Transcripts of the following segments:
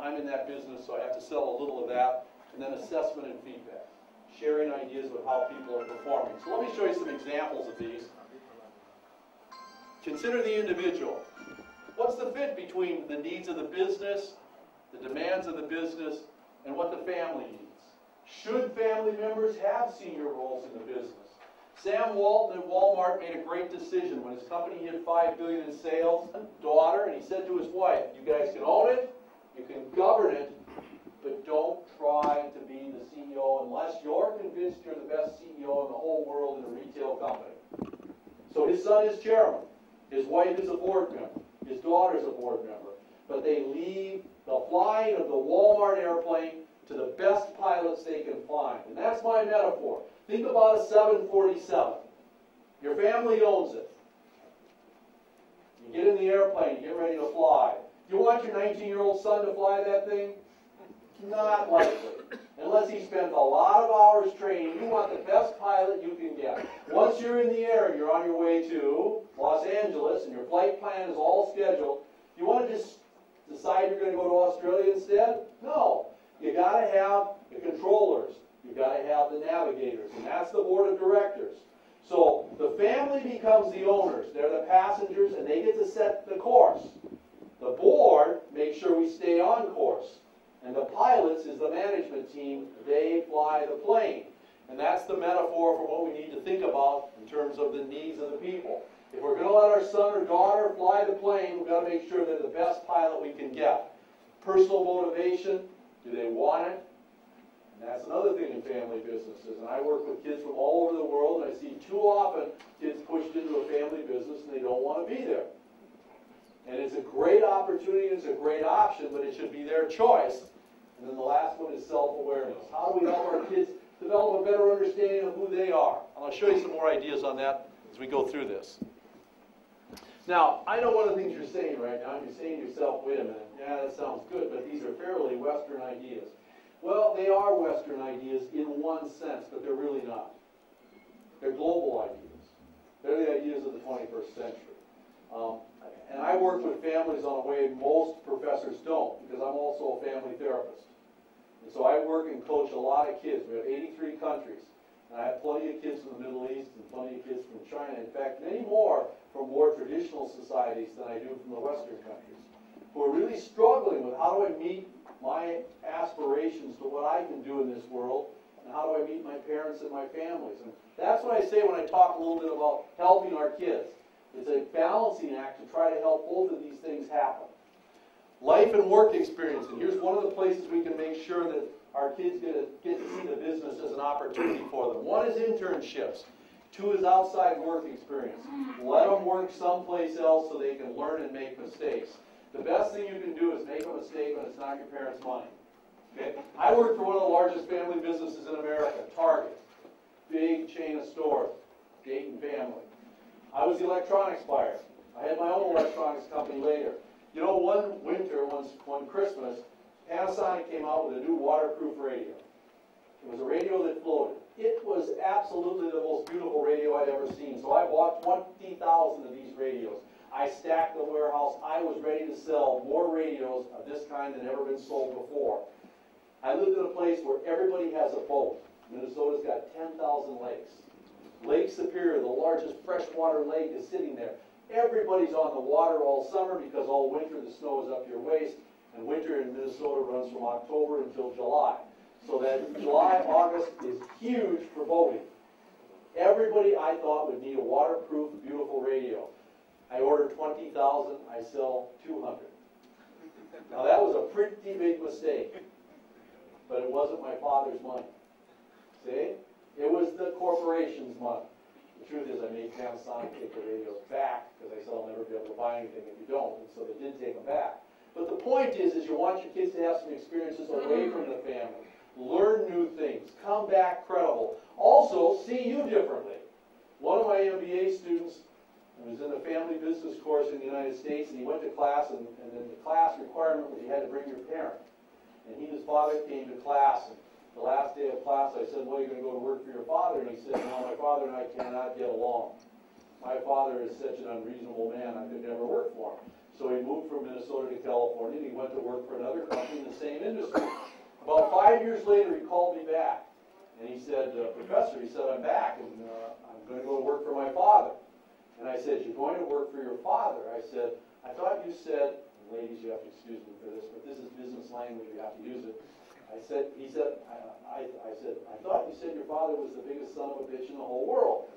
I'm in that business, so I have to sell a little of that. And then assessment and feedback, sharing ideas with how people are performing. So let me show you some examples of these. Consider the individual. What's the fit between the needs of the business, the demands of the business, and what the family needs? Should family members have senior roles in the business? Sam Walton at Walmart made a great decision when his company hit $5 billion in sales. Daughter, and he said to his wife, you guys can own it, you can govern it, but don't try to be the CEO unless you're convinced you're the best CEO in the whole world in a retail company. So his son is chairman. His wife is a board member. His daughter is a board member. But they leave the flying of the Walmart airplane to the best pilots they can find. And that's my metaphor. Think about a 747. Your family owns it. You get in the airplane, you get ready to fly. Do you want your 19-year-old son to fly that thing? Not likely. Unless he spends a lot of hours training, you want the best pilot you can get. Once you're in the air and you're on your way to Los Angeles and your flight plan is all scheduled, you want to just decide you're going to go to Australia instead? No. You got to have the controllers. You got to have the navigators, and that's the board of directors. So the family becomes the owners. They're the passengers, and they get to set the course. The board makes sure we stay on course. And the pilots is the management team. They fly the plane. And that's the metaphor for what we need to think about in terms of the needs of the people. If we're going to let our son or daughter fly the plane, we've got to make sure they're the best pilot we can get. Personal motivation, do they want it? And that's another thing in family businesses. And I work with kids from all over the world, and I see too often kids pushed into a family business and they don't want to be there. And it's a great opportunity, it's a great option, but it should be their choice. And then the last one is self-awareness. How do we help our kids develop a better understanding of who they are? And I'll show you some more ideas on that as we go through this. Now, I know one of the things you're saying right now, and you're saying to yourself, wait a minute, yeah, that sounds good, but these are fairly Western ideas. Well, they are Western ideas in one sense, but they're really not. They're global ideas. They're the ideas of the 21st century. And I work with families on a way most professors don't, because I'm also a family therapist. And so I work and coach a lot of kids. We have 83 countries. And I have plenty of kids from the Middle East and plenty of kids from China. In fact, many more from more traditional societies than I do from the Western countries, who are really struggling with how do I meet my aspirations to what I can do in this world, and how do I meet my parents and my families. And that's what I say when I talk a little bit about helping our kids. It's a balancing act to try to help both of these things happen. Life and work experience. And here's one of the places we can make sure that our kids get to see the business as an opportunity for them. One is internships. Two is outside work experience. Let them work someplace else so they can learn and make mistakes. The best thing you can do is make a mistake when it's not your parents' money. Okay? I work for one of the largest family businesses in America, Target. Big chain of stores, Dayton family. I was the electronics buyer. I had my own electronics company later. You know, one winter, one Christmas, Panasonic came out with a new waterproof radio. It was a radio that floated. It was absolutely the most beautiful radio I'd ever seen. So I bought 20,000 of these radios. I stacked the warehouse. I was ready to sell more radios of this kind than ever been sold before. I lived in a place where everybody has a boat. Minnesota's got 10,000 lakes. Lake Superior, the largest freshwater lake, is sitting there. Everybody's on the water all summer because all winter the snow is up to your waist, and winter in Minnesota runs from October until July. So that July, August is huge for boating. Everybody I thought would need a waterproof, beautiful radio. I ordered 20,000, I sell 200. Now that was a pretty big mistake, but it wasn't my father's money. See? It was the corporation's money. The truth is I made Panasonic take the radios back because they said I'll never be able to buy anything if you don't, and so they did take them back. But the point is you want your kids to have some experiences away from the family. Learn new things. Come back credible. Also, see you differently. One of my MBA students was in a family business course in the United States, and he went to class, and then the class requirement was you had to bring your parent. And he and his father came to class, and the last day of class I said, well, you're going to go to work for your father? And he said, no, my father and I cannot get along. My father is such an unreasonable man, I could never work for him. So he moved from Minnesota to California, and he went to work for another company the same industry. About 5 years later, he called me back. And he said, Professor, he said, I'm back, and I'm going to go to work for my father. And I said, you're going to work for your father? I said, I thought you said, ladies, you have to excuse me for this, but this is business language, we have to use it. I said, he said, I said, I thought you said your father was the biggest son of a bitch in the whole world.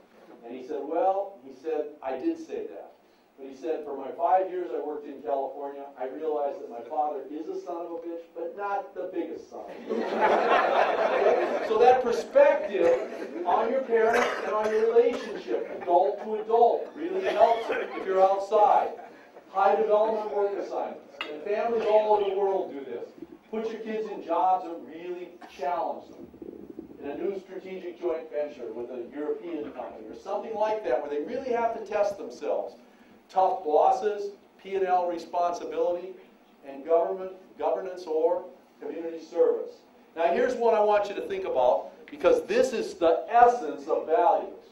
And he said, well, he said, I did say that. But he said, for my 5 years I worked in California, I realized that my father is a son of a bitch, but not the biggest son of a bitch. Okay? So that perspective on your parents and on your relationship, adult to adult, really helps if you're outside. High development work assignments. And families all over the world do this. Put your kids in jobs that really challenge them. In a new strategic joint venture with a European company or something like that where they really have to test themselves. Tough bosses, P&L responsibility, and governance or community service. Now here's what I want you to think about, because this is the essence of values.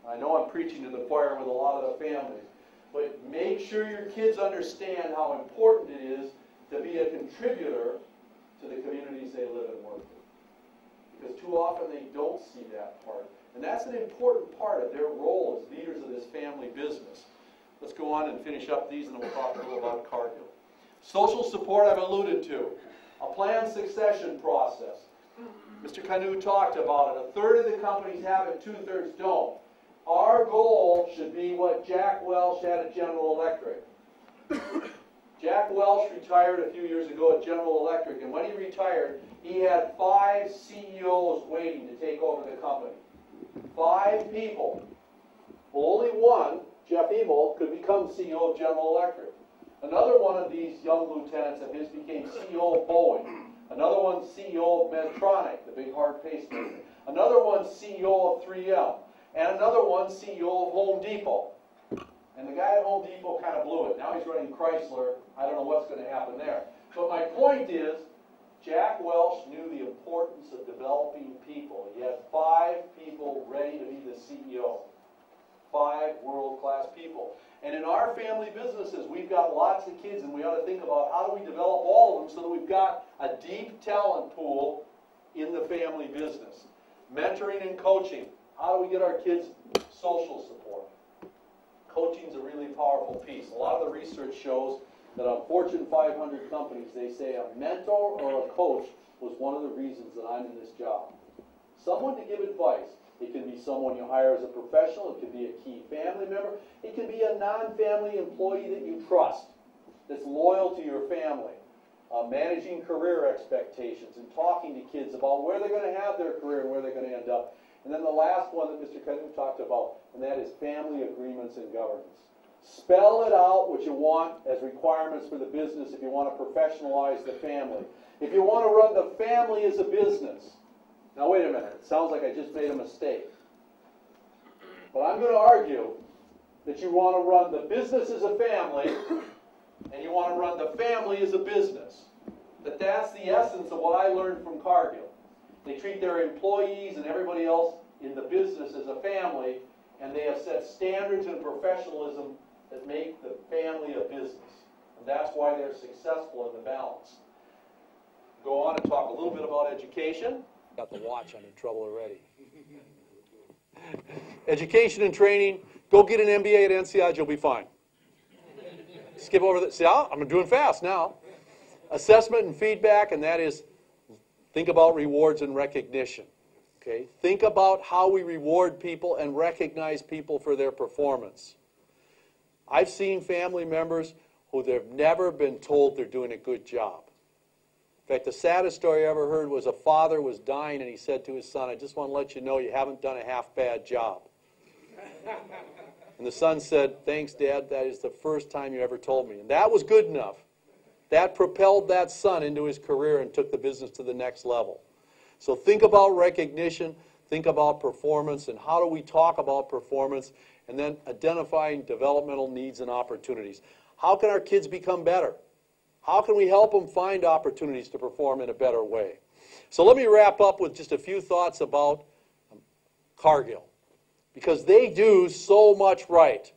I know I'm preaching to the choir with a lot of the families, but make sure your kids understand how important it is to be a contributor to the communities they live and work in. Because too often they don't see that part. And that's an important part of their role as leaders of this family business. Let's go on and finish up these, and then we'll talk a little about Cargill. Social support I've alluded to. A planned succession process. Mr. Canu talked about it. A third of the companies have it, 2/3 don't. Our goal should be what Jack Welch had at General Electric. Jack Welch retired a few years ago at General Electric, and when he retired, he had 5 CEOs waiting to take over the company. 5 people. Well, only one, Jeff Immelt, could become CEO of General Electric. Another one of these young lieutenants of his became CEO of Boeing. Another one CEO of Medtronic, the big heart pacemaker. Another one CEO of 3M. And another one CEO of Home Depot. And the guy at Home Depot kind of blew it. Now he's running Chrysler. I don't know what's going to happen there. But my point is, Jack Welch knew the importance of developing people. He had 5 people ready to be the CEO. 5 world-class people. And in our family businesses, we've got lots of kids, and we ought to think about how do we develop all of them so that we've got a deep talent pool in the family business. Mentoring and coaching. How do we get our kids social support? Coaching is a really powerful piece. A lot of the research shows that on Fortune 500 companies, they say a mentor or a coach was one of the reasons that I'm in this job. Someone to give advice. It can be someone you hire as a professional. It could be a key family member. It could be a non-family employee that you trust, that's loyal to your family. Managing career expectations and talking to kids about where they're going to have their career and where they're going to end up. And then the last one that Mr. Canu talked about, and that is family agreements and governance. Spell it out what you want as requirements for the business if you want to professionalize the family. If you want to run the family as a business. Now wait a minute, it sounds like I just made a mistake. But I'm going to argue that you want to run the business as a family and you want to run the family as a business. That's the essence of what I learned from Cargill. They treat their employees and everybody else in the business as a family, and they have set standards and professionalism that make the family a business. And that's why they're successful in the balance. Go on and talk a little bit about education. Got the watch, I'm in trouble already. Education and training. Go get an MBA at NCI, you'll be fine. Skip over that. See, I'm doing fast now. Assessment and feedback, and that is think about rewards and recognition. Okay? Think about how we reward people and recognize people for their performance. I've seen family members who they've never been told they're doing a good job. In fact, the saddest story I ever heard was a father was dying and he said to his son, I just want to let you know you haven't done a half-bad job. And the son said, thanks, Dad, that is the first time you ever told me. And that was good enough. That propelled that son into his career and took the business to the next level. So think about recognition, think about performance, and how do we talk about performance, and then identifying developmental needs and opportunities. How can our kids become better? How can we help them find opportunities to perform in a better way? So let me wrap up with just a few thoughts about Cargill. Because they do so much right,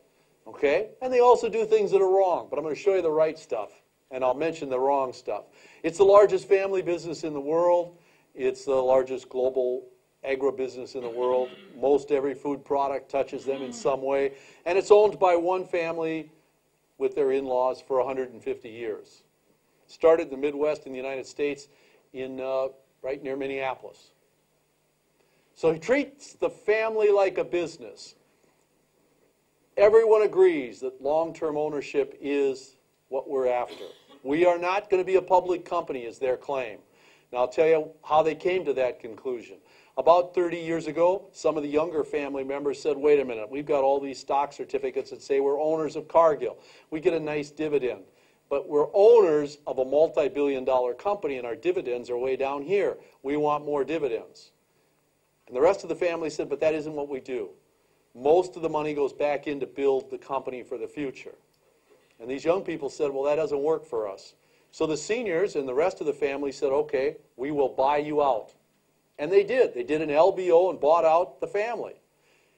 okay? And they also do things that are wrong, but I'm going to show you the right stuff, and I'll mention the wrong stuff. It's the largest family business in the world. It's the largest global agribusiness in the world. Most every food product touches them in some way. And it's owned by one family with their in-laws for 150 years. Started in the Midwest in the United States in right near Minneapolis. So he treats the family like a business. Everyone agrees that long-term ownership is what we're after. We are not going to be a public company, is their claim. Now, I'll tell you how they came to that conclusion. About 30 years ago, some of the younger family members said, wait a minute, we've got all these stock certificates that say we're owners of Cargill. We get a nice dividend. But we're owners of a multi-billion-dollar company, and our dividends are way down here. We want more dividends. And the rest of the family said, but that isn't what we do. Most of the money goes back in to build the company for the future. And these young people said, well, that doesn't work for us. So the seniors and the rest of the family said, okay, we will buy you out. And they did. They did an LBO and bought out the family.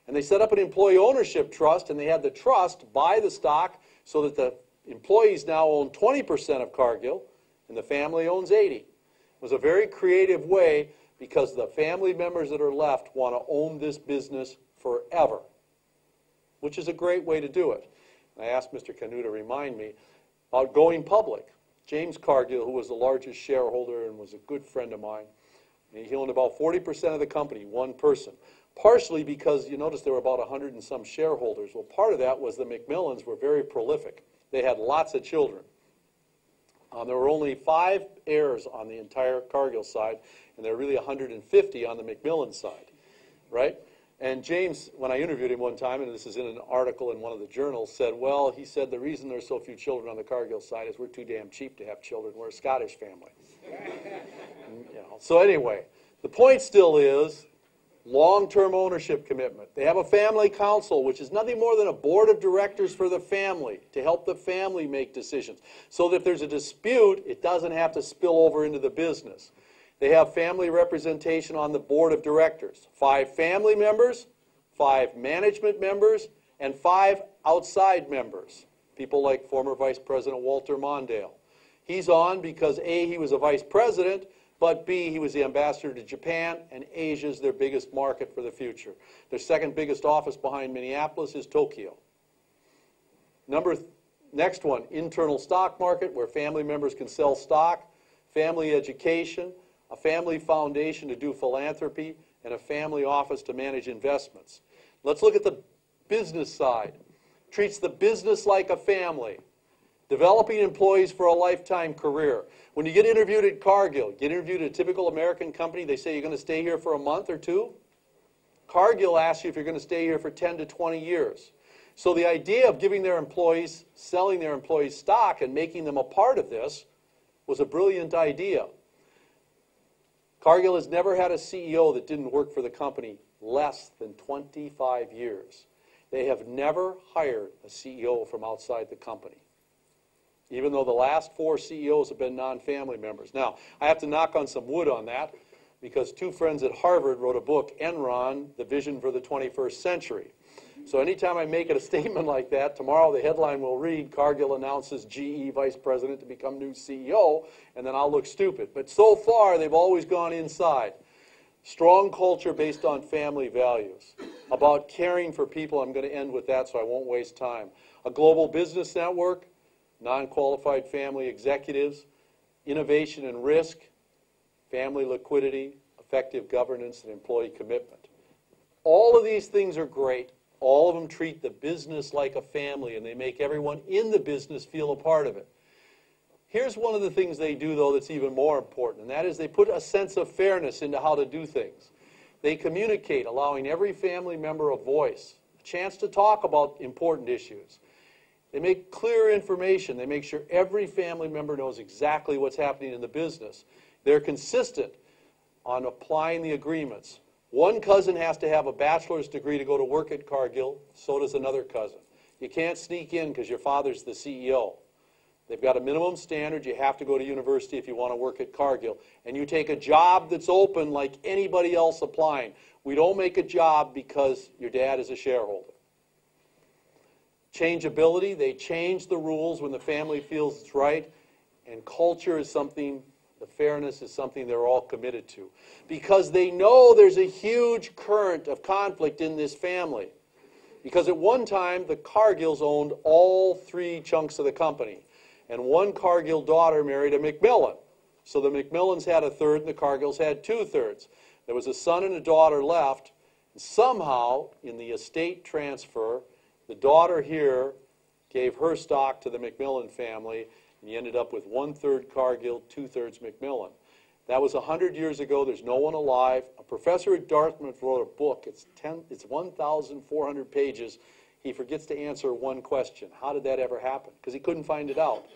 And they set up an employee ownership trust, and they had the trust buy the stock so that the employees now own 20% of Cargill, and the family owns 80%. It was a very creative way because the family members that are left want to own this business forever, which is a great way to do it. And I asked Mr. Canu to remind me about going public. James Cargill, who was the largest shareholder and was a good friend of mine, and he owned about 40% of the company, one person. Partially because you notice there were about 100 and some shareholders. Well, part of that was the McMillans were very prolific. They had lots of children. There were only 5 heirs on the entire Cargill side, and there were really 150 on the McMillan side, right? And James, when I interviewed him one time, and this is in an article in one of the journals, said, well, he said, the reason there's so few children on the Cargill side is we're too damn cheap to have children. We're a Scottish family. So anyway, the point still is long-term ownership commitment. They have a family council, which is nothing more than a board of directors for the family to help the family make decisions. So that if there's a dispute, it doesn't have to spill over into the business. They have family representation on the board of directors. 5 family members, 5 management members, and 5 outside members. People like former Vice President Walter Mondale. He's on because A, he was a vice president, but B, he was the ambassador to Japan, and Asia is their biggest market for the future. Their second biggest office behind Minneapolis is Tokyo. Next one, internal stock market, where family members can sell stock, family education, a family foundation to do philanthropy, and a family office to manage investments. Let's look at the business side. Treats the business like a family. Developing employees for a lifetime career. When you get interviewed at Cargill, get interviewed at a typical American company, they say you're going to stay here for a month or 2. Cargill asks you if you're going to stay here for 10 to 20 years. So the idea of giving their employees, selling their employees stock and making them a part of this was a brilliant idea. Cargill has never had a CEO that didn't work for the company less than 25 years. They have never hired a CEO from outside the company, even though the last 4 CEOs have been non-family members. Now, I have to knock on some wood on that because 2 friends at Harvard wrote a book, Enron, The Vision for the 21st Century. So anytime I make a statement like that, tomorrow the headline will read, Cargill announces GE vice president to become new CEO, and then I'll look stupid. But so far, they've always gone inside. Strong culture based on family values. About caring for people, I'm going to end with that so I won't waste time. A global business network, non-qualified family executives, innovation and risk, family liquidity, effective governance, and employee commitment. All of these things are great. All of them treat the business like a family, and they make everyone in the business feel a part of it. Here's one of the things they do, though, that's even more important, and that is they put a sense of fairness into how to do things. They communicate, allowing every family member a voice, a chance to talk about important issues. They make clear information. They make sure every family member knows exactly what's happening in the business. They're consistent on applying the agreements. One cousin has to have a bachelor's degree to go to work at Cargill. So does another cousin. You can't sneak in because your father's the CEO. They've got a minimum standard. You have to go to university if you want to work at Cargill. And you take a job that's open like anybody else applying. We don't make a job because your dad is a shareholder. Changeability, they change the rules when the family feels it's right, and culture is something the fairness is something they're all committed to. Because they know there's a huge current of conflict in this family. Because at one time, the Cargills owned all 3 chunks of the company. And one Cargill daughter married a McMillan. So the McMillans had 1/3 and the Cargills had 2/3. There was a son and a daughter left. And somehow, in the estate transfer, the daughter here gave her stock to the McMillan family, and you ended up with 1/3 Cargill, 2/3 McMillan. That was 100 years ago. There's no one alive. A professor at Dartmouth wrote a book. It's 1,400 pages. He forgets to answer one question. How did that ever happen? Because he couldn't find it out.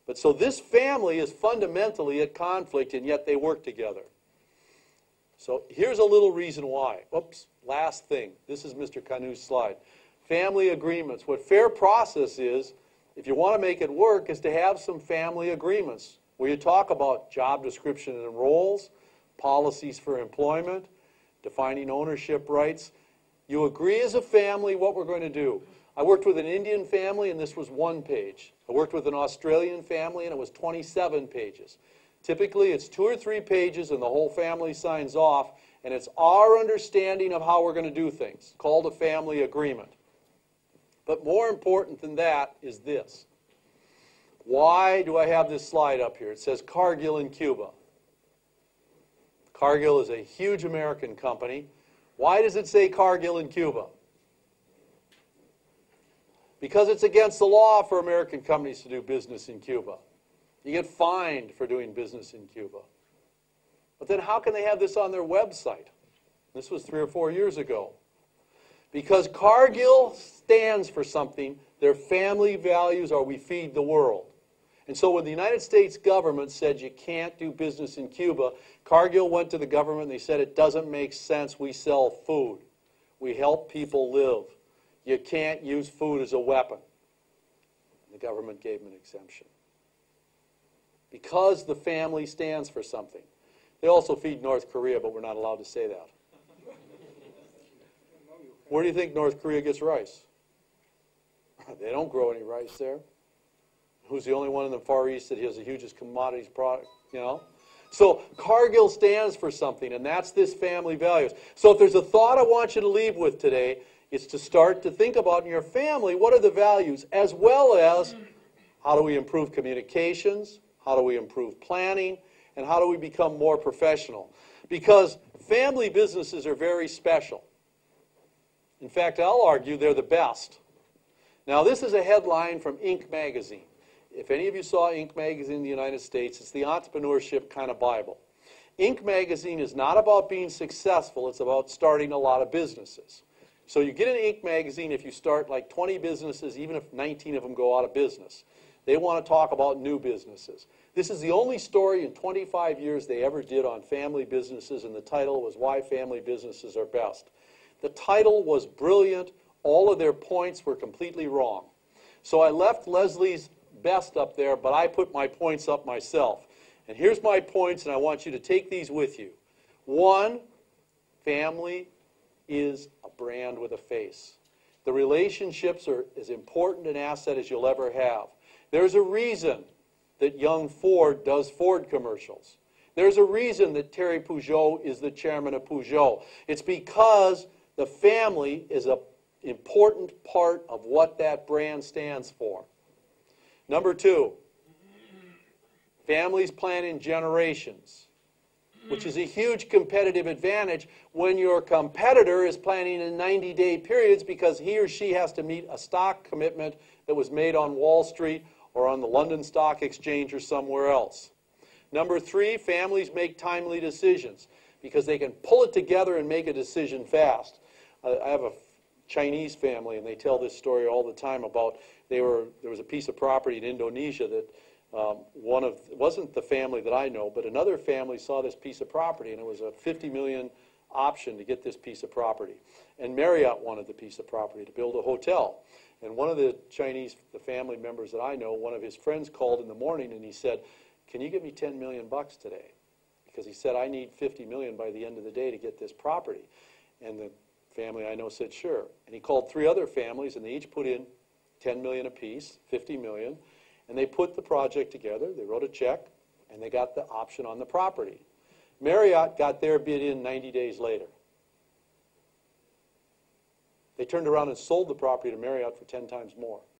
But so this family is fundamentally at conflict, and yet they work together. So here's a little reason why. Oops, last thing. This is Mr. Canu's slide. Family agreements. What fair process is, if you want to make it work, is to have some family agreements where you talk about job description and roles, policies for employment, defining ownership rights. You agree as a family what we're going to do. I worked with an Indian family, and this was 1 page. I worked with an Australian family, and it was 27 pages. Typically, it's 2 or 3 pages, and the whole family signs off, and it's our understanding of how we're going to do things, called a family agreement. But more important than that is this. Why do I have this slide up here? It says Cargill in Cuba. Cargill is a huge American company. Why does it say Cargill in Cuba? Because it's against the law for American companies to do business in Cuba. You get fined for doing business in Cuba. But then how can they have this on their website? This was 3 or 4 years ago. Because Cargill stands for something. Their family values are we feed the world. And so when the United States government said you can't do business in Cuba, Cargill went to the government and they said it doesn't make sense. We sell food. We help people live. You can't use food as a weapon. And the government gave them an exemption. Because the family stands for something. They also feed North Korea, but we're not allowed to say that. Where do you think North Korea gets rice? They don't grow any rice there. Who's the only one in the Far East that has the hugest commodities product, you know? So Cargill stands for something, and that's this family values. So if there's a thought I want you to leave with today, it's to start to think about in your family, what are the values, as well as how do we improve communications, how do we improve planning, and how do we become more professional? Because family businesses are very special. In fact, I'll argue they're the best. Now, this is a headline from Inc. magazine. If any of you saw Inc. magazine in the United States, it's the entrepreneurship kind of Bible. Inc. magazine is not about being successful, it's about starting a lot of businesses. So you get an Inc. magazine if you start like 20 businesses, even if 19 of them go out of business. They want to talk about new businesses. This is the only story in 25 years they ever did on family businesses, and the title was Why Family Businesses Are Best. The title was brilliant. All of their points were completely wrong. So I left Leslie's best up there, but I put my points up myself. And here's my points, and I want you to take these with you. 1, family is a brand with a face. The relationships are as important an asset as you'll ever have. There's a reason that young Ford does Ford commercials. There's a reason that Terry Peugeot is the chairman of Peugeot. It's because the family is an important part of what that brand stands for. Number 2, families plan in generations, which is a huge competitive advantage when your competitor is planning in 90-day periods because he or she has to meet a stock commitment that was made on Wall Street or on the London Stock Exchange or somewhere else. Number 3, families make timely decisions because they can pull it together and make a decision fast. I have a Chinese family, and they tell this story all the time about there was a piece of property in Indonesia that it wasn't the family that I know, but another family saw this piece of property, and it was a $50 million option to get this piece of property. And Marriott wanted the piece of property to build a hotel. And one of the family members that I know, one of his friends called in the morning, and he said, "Can you give me $10 million today?" Because he said, "I need $50 million by the end of the day to get this property." And the family I know said, "Sure." And he called 3 other families, and they each put in $10 million apiece, $50 million. And they put the project together. They wrote a check, and they got the option on the property. Marriott got their bid in 90 days later. They turned around and sold the property to Marriott for 10 times more.